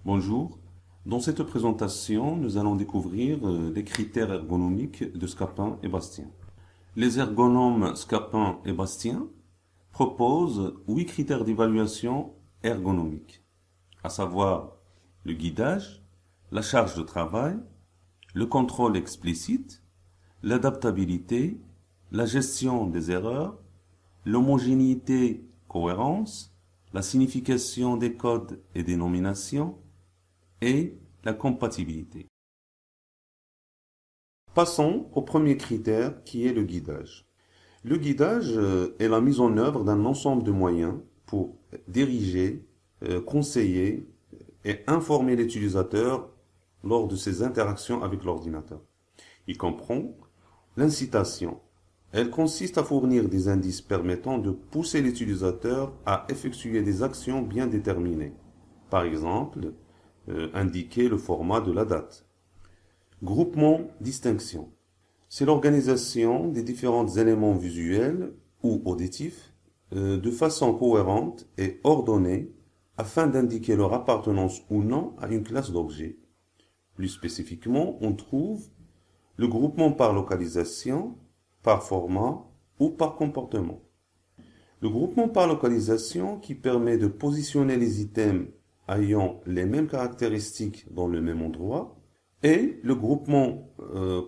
Bonjour. Dans cette présentation, nous allons découvrir les critères ergonomiques de Scapin et Bastien. Les ergonomes Scapin et Bastien proposent 8 critères d'évaluation ergonomique, à savoir le guidage, la charge de travail, le contrôle explicite, l'adaptabilité, la gestion des erreurs, l'homogénéité, cohérence, la signification des codes et des nominations, et la compatibilité. Passons au premier critère qui est le guidage. Le guidage est la mise en œuvre d'un ensemble de moyens pour diriger, conseiller et informer l'utilisateur lors de ses interactions avec l'ordinateur. Il comprend l'incitation. Elle consiste à fournir des indices permettant de pousser l'utilisateur à effectuer des actions bien déterminées. Par exemple, indiquer le format de la date. Groupement distinction. C'est l'organisation des différents éléments visuels ou auditifs de façon cohérente et ordonnée afin d'indiquer leur appartenance ou non à une classe d'objets. Plus spécifiquement, on trouve le groupement par localisation, par format ou par comportement. Le groupement par localisation qui permet de positionner les items ayant les mêmes caractéristiques dans le même endroit, et le groupement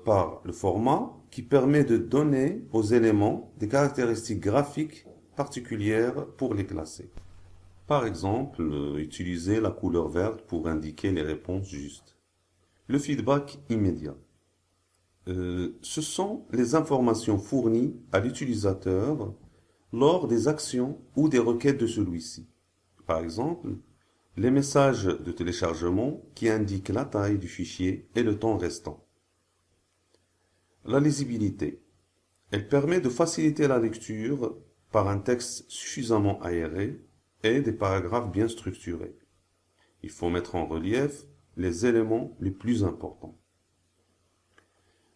par le format qui permet de donner aux éléments des caractéristiques graphiques particulières pour les classer. Par exemple, utiliser la couleur verte pour indiquer les réponses justes. Le feedback immédiat. Ce sont les informations fournies à l'utilisateur lors des actions ou des requêtes de celui-ci. Par exemple, les messages de téléchargement qui indiquent la taille du fichier et le temps restant. La lisibilité. Elle permet de faciliter la lecture par un texte suffisamment aéré et des paragraphes bien structurés. Il faut mettre en relief les éléments les plus importants.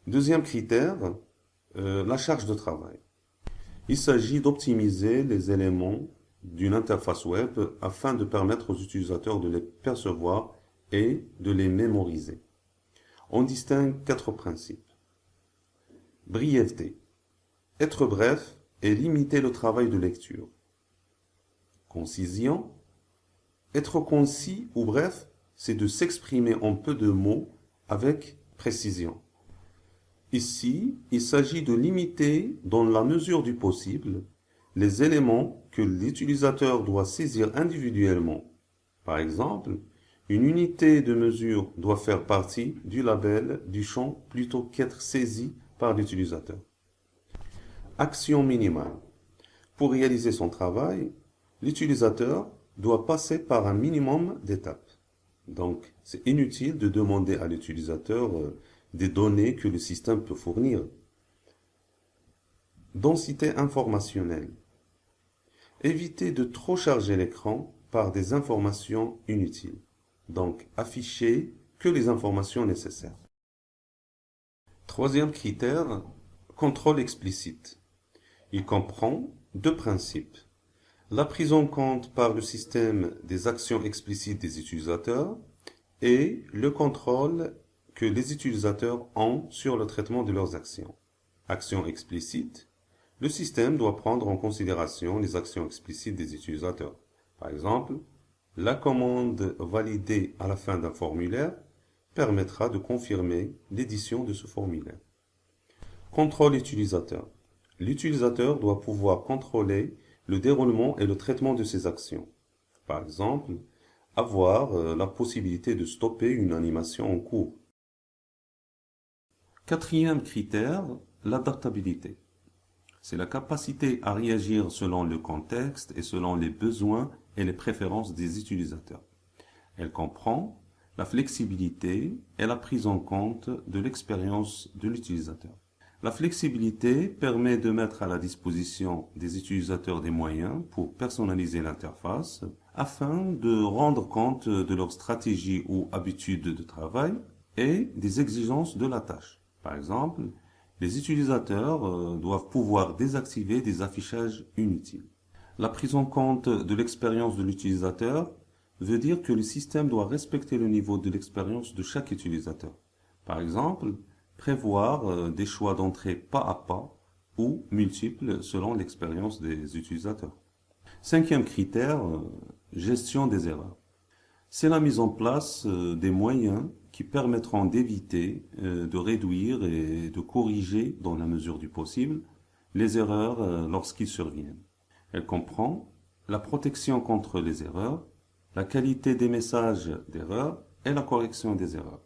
Deuxième critère, la charge de travail. Il s'agit d'optimiser les éléments d'une interface web afin de permettre aux utilisateurs de les percevoir et de les mémoriser. On distingue 4 principes. Brièveté. Être bref et limiter le travail de lecture. Concision. Être concis ou bref, c'est de s'exprimer en peu de mots avec précision. Ici, il s'agit de limiter, dans la mesure du possible, les éléments que l'utilisateur doit saisir individuellement. Par exemple, une unité de mesure doit faire partie du label du champ plutôt qu'être saisie par l'utilisateur. Action minimale. Pour réaliser son travail, l'utilisateur doit passer par un minimum d'étapes. Donc, c'est inutile de demander à l'utilisateur des données que le système peut fournir. Densité informationnelle. Éviter de trop charger l'écran par des informations inutiles. Donc, afficher que les informations nécessaires. Troisième critère, contrôle explicite. Il comprend 2 principes. La prise en compte par le système des actions explicites des utilisateurs et le contrôle que les utilisateurs ont sur le traitement de leurs actions. Actions explicites. Le système doit prendre en considération les actions explicites des utilisateurs. Par exemple, la commande validée à la fin d'un formulaire permettra de confirmer l'édition de ce formulaire. Contrôle utilisateur. L'utilisateur doit pouvoir contrôler le déroulement et le traitement de ses actions. Par exemple, avoir la possibilité de stopper une animation en cours. Quatrième critère, l'adaptabilité. C'est la capacité à réagir selon le contexte et selon les besoins et les préférences des utilisateurs. Elle comprend la flexibilité et la prise en compte de l'expérience de l'utilisateur. La flexibilité permet de mettre à la disposition des utilisateurs des moyens pour personnaliser l'interface afin de rendre compte de leur stratégie ou habitude de travail et des exigences de la tâche. Par exemple, les utilisateurs doivent pouvoir désactiver des affichages inutiles. La prise en compte de l'expérience de l'utilisateur veut dire que le système doit respecter le niveau de l'expérience de chaque utilisateur. Par exemple, prévoir des choix d'entrée pas à pas ou multiples selon l'expérience des utilisateurs. Cinquième critère, gestion des erreurs. C'est la mise en place des moyens qui permettront d'éviter, de réduire et de corriger, dans la mesure du possible, les erreurs lorsqu'ils surviennent. Elle comprend la protection contre les erreurs, la qualité des messages d'erreur et la correction des erreurs.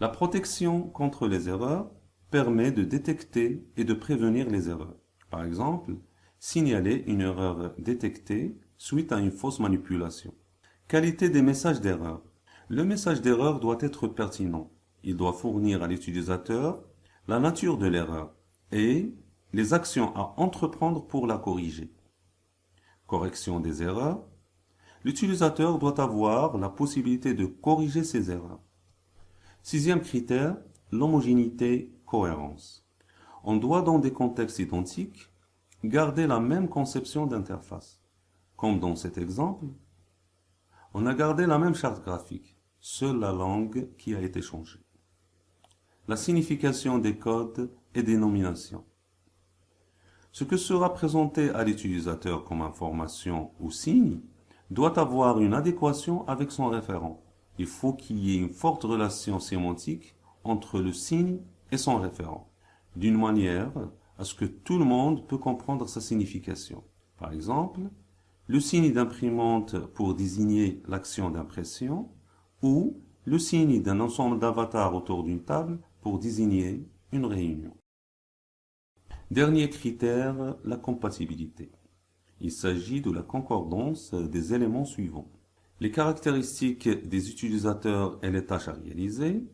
La protection contre les erreurs permet de détecter et de prévenir les erreurs. Par exemple, signaler une erreur détectée suite à une fausse manipulation. Qualité des messages d'erreur. Le message d'erreur doit être pertinent. Il doit fournir à l'utilisateur la nature de l'erreur et les actions à entreprendre pour la corriger. Correction des erreurs. L'utilisateur doit avoir la possibilité de corriger ses erreurs. Sixième critère, l'homogénéité, cohérence. On doit, dans des contextes identiques, garder la même conception d'interface. Comme dans cet exemple, on a gardé la même charte graphique, seule la langue qui a été changée. La signification des codes et des nominations. Ce que sera présenté à l'utilisateur comme information ou signe doit avoir une adéquation avec son référent. Il faut qu'il y ait une forte relation sémantique entre le signe et son référent, d'une manière à ce que tout le monde peut comprendre sa signification. Par exemple, le signe d'imprimante pour désigner l'action d'impression ou le signe d'un ensemble d'avatars autour d'une table pour désigner une réunion. Dernier critère, la compatibilité. Il s'agit de la concordance des éléments suivants. Les caractéristiques des utilisateurs et les tâches à réaliser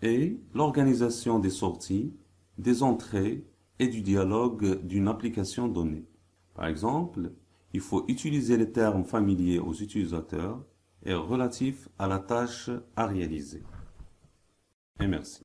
et l'organisation des sorties, des entrées et du dialogue d'une application donnée. Par exemple, il faut utiliser les termes familiers aux utilisateurs et relatifs à la tâche à réaliser. Et merci.